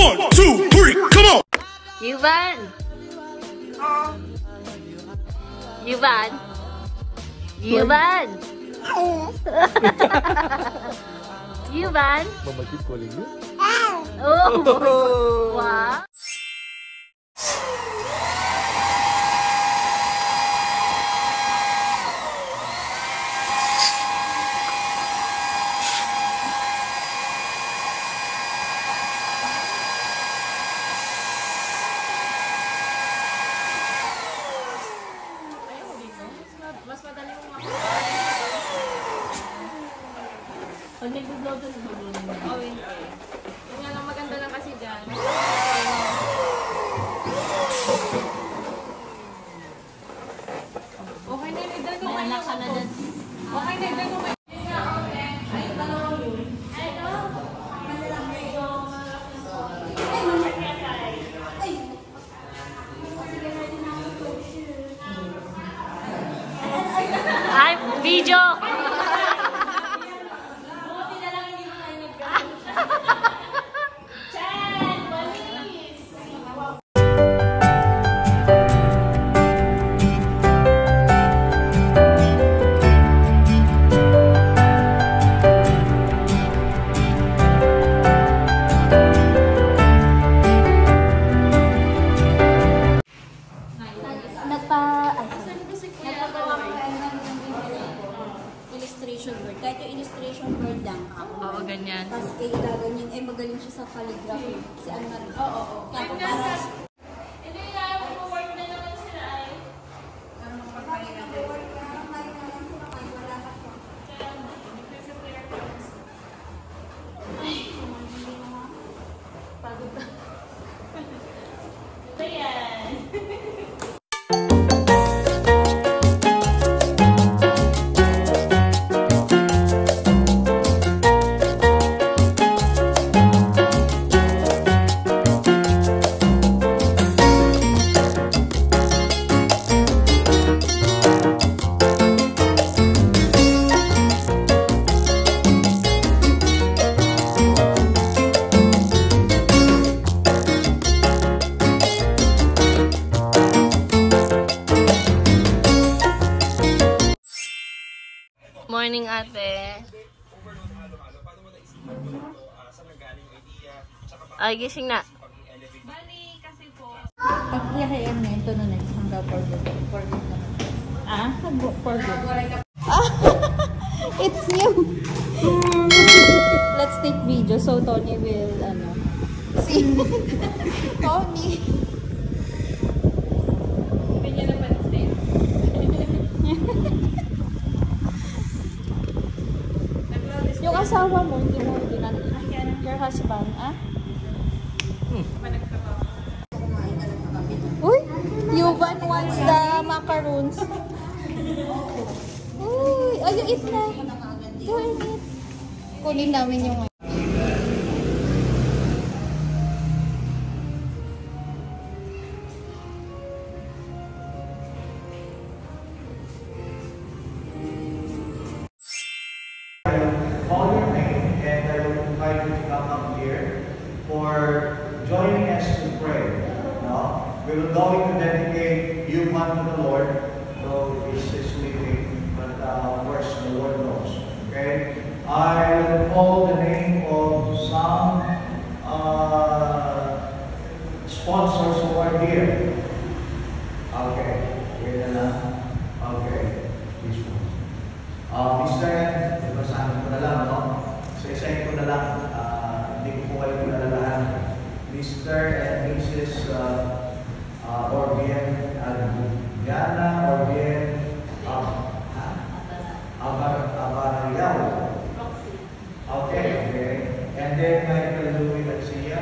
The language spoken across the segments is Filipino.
1, 2, 3, come on! Yuvan! Yuvan! Yuvan! Yuvan! Mama keep calling you? Oh! Wow! Mas madali mo pag nag-vlog ka, nag-vlog mo. Oh, hindi. Yung nga lang maganda lang kasi dyan. Okay na yung idol ko. May anak ka na dyan. Okay na idol ko. Ay, dalawang yun. Ay, video! Illustration board. Kahit yung illustration board lang. Oo, ganyan. Tapos kayo gaganyan. Eh, magaling siya sa calligraphy. Si ano na rin. Oo. Tapos para... Hindi lang ako work na naman sila ay. Ano magpapalina? Work na lang sila kayo. Wala ka po. Ay. Pagod na. Ito yan. Morning, ate. Ay, gising na. Bali, kasi po. Pag-ihayan mo ito na next hanggang forget naman. Ah? Forget. It's new! Let's take video so Tony will, see. Tony! Hindi niya napansin. Yung asawa mo, hindi mo dinanong. Your husband, ah? Uy! Yuvan wants the macaroons. Uy! Oh, you eat na. Go and eat. Kunin namin yung... Call your name and I will invite you to come up here for joining us to pray. No? We will going to dedicate you one to the Lord, though he's sleeping, but of course the Lord knows. Okay? I will call the name of some sponsors who are here. Okay. Here na lang. Okay. This one. Mr. Basahin ko na lang, no? So, isahin ko na lang. Hindi ko po kayo pinalalahan. Mr. and Mrs. Orbien Adriana Orbien Abariao. Okay, okay. And then Michael Louis Garcia.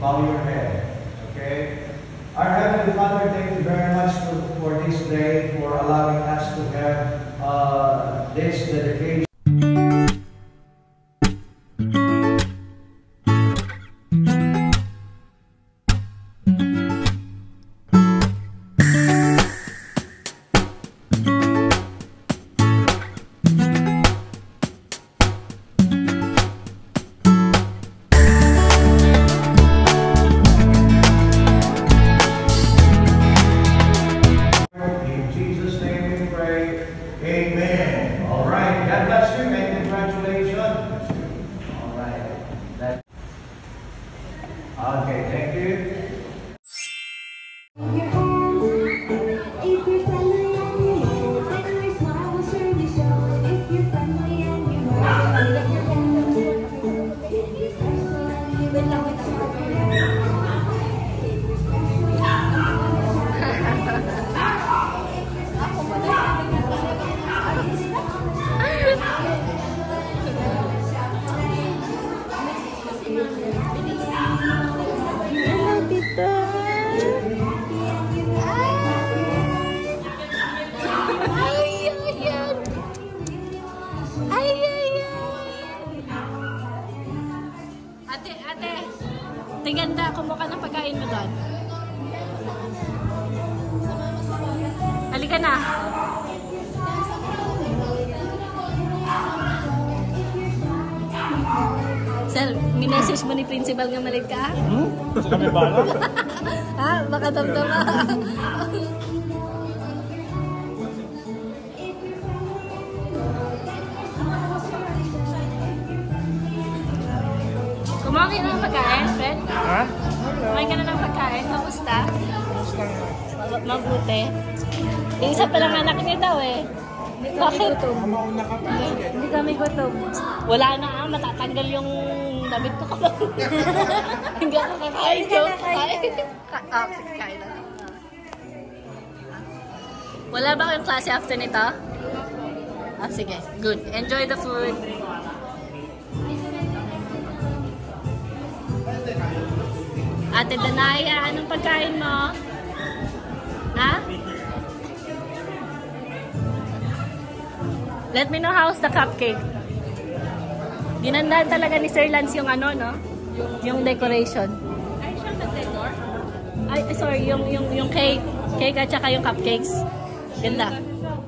bow your head. Okay? Our Heavenly Father, thank you very much for this day, for allowing us to have this dedication. Amen. All right. God bless you and congratulations. All right. Okay, thank you. Tinganda, kumuha ng pagkain mo doon. Halika na. Sir, minessage mo ni principal nga malit ka? Sa kami bala? Ha? Baka damdama. Kumain ka ng pagkain, Fred? Ha? Kumain ka na ng pagkain? Kamusta? Kamusta nga? Mabuti. Yung isa palang anak niya daw eh. Bakit? Mauna ka pa. Hindi kami gutom. Wala na matatanggal yung damit ko. Hindi ako kakain ko. Kain na. Wala ba kayong klase after nito? Ah, sige. Good. Enjoy the food. Ate Danaya, anong pagkain mo? Ha? Let me know how's the cupcake. Ginandaan talaga ni Sir Lance yung ano, no? Yung decoration. Ay, siya nag-decor? Ay, sorry, yung cake. Cake at saka yung cupcakes. Ganda.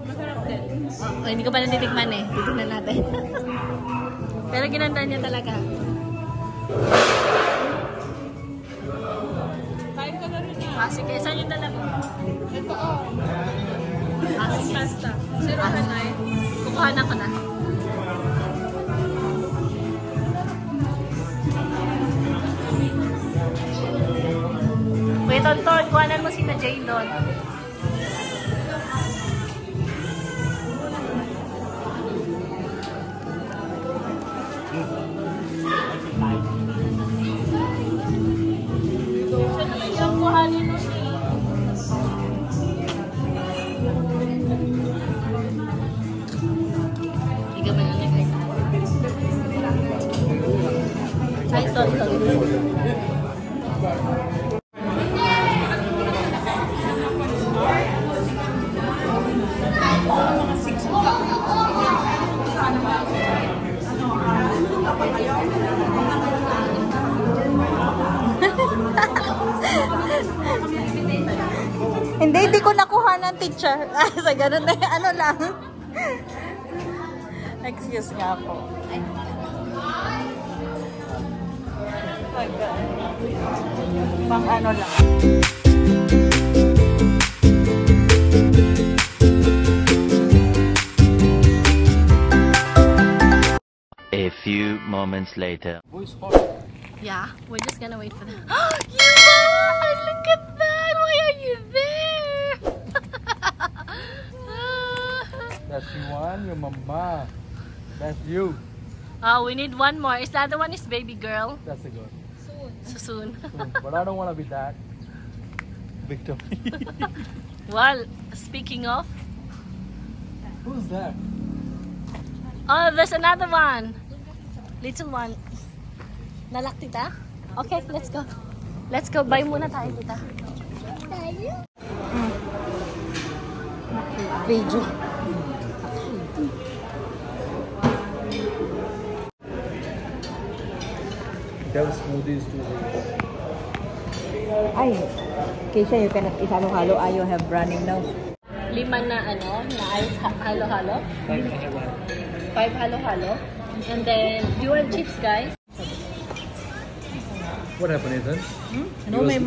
Masarap din. Oh, hindi ko pa natitikman eh. Titignan natin. Pero ginandaan niya talaga. Kain ka na rin yan. Ah, sige. Saan yung dala mo? Ito oh. Ah, sige. Pasta. Siruhan na eh. Kukuhanan ko na. Wait, Tonton. Kuhanan mo si na Jane doon. Siya naman yung kuhanin mo si... Hindi ka ba nalagay? Ay, sorry. Hindi ko nakuha ng teacher. Sa ganun na, ano lang. Excuse nga po. Pang ano lang. A few moments later. Yeah, we're just gonna wait for them. You are! Look at that! Why are you there? That's you one, your mama. That's you. Oh, we need one more. Is the other one is baby girl? That's a good. So soon. But I don't want to be that victim. Well, speaking of, Who's that? oh, there's another one. Little one. Nalaktita? Okay, let's go. Let's go. Buy muna tayo, tita. Video. Have smoothies too. Ay, Keisha, you cannot eat halo-halo. You have running nose. 5 na na ice halo-halo. 5 halo-halo. And then, do you want chips, guys? What happened, Ethan? No, may